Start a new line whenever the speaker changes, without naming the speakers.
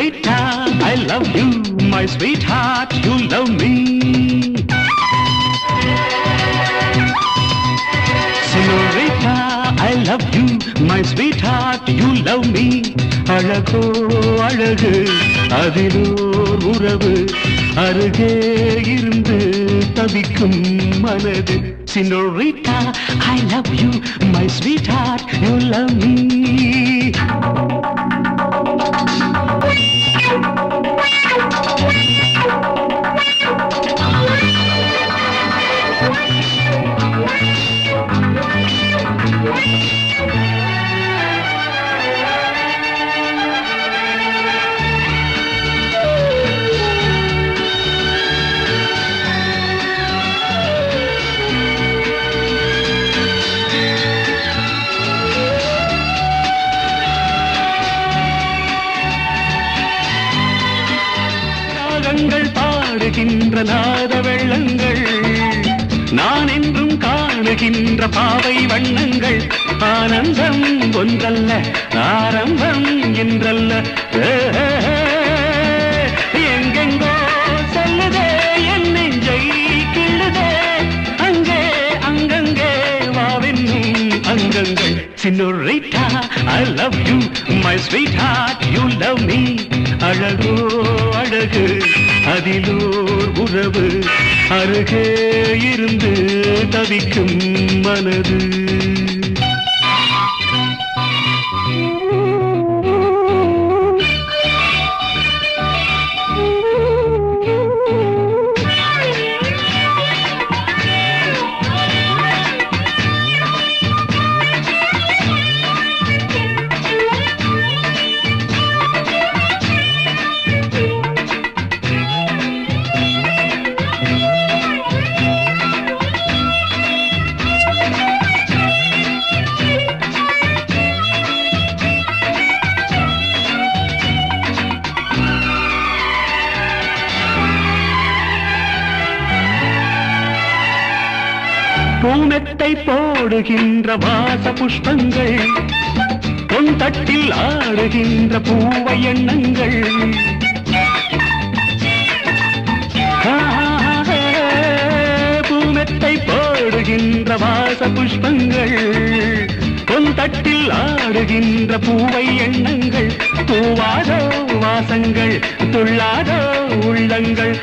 Senorita, I love you, my sweetheart, you love me. Senorita, I love you, my sweetheart, you love me. அழகோ அழகு அதிலோர் உறவு அருகே இருந்து தவிக்கும் மனது. Senorita, I love you, my sweetheart, you love me. பாடுகின்ற நாத வெள்ளங்கள் நான் என்றும் காணுகின்ற பாவை வண்ணங்கள். ஆனந்தம் ஒன்றல்ல ஆரம்பம் என்றல்ல எங்கெங்கோ செல்லுதே என் நெஞ்சை கிள்ளுதே அங்கே அங்கங்கே வாவென்னும் அங்கங்கள். Senorita, I love you, my sweetheart, you love me. அழகோ அழகு அதிலோர் உறவு அருகே இருந்து தவிக்கும் மனது. பூமெத்தை போடுகின்ற வாச புஷ்பங்கள் பொன் தட்டில் ஆடுகின்ற பூவை எண்ணங்கள். பூமெத்தை போடுகின்ற வாச புஷ்பங்கள் பொன் தட்டில் ஆடுகின்ற பூவை எண்ணங்கள். பூவாதோ வாசங்கள் துள்ளாதோ உள்ளங்கள்.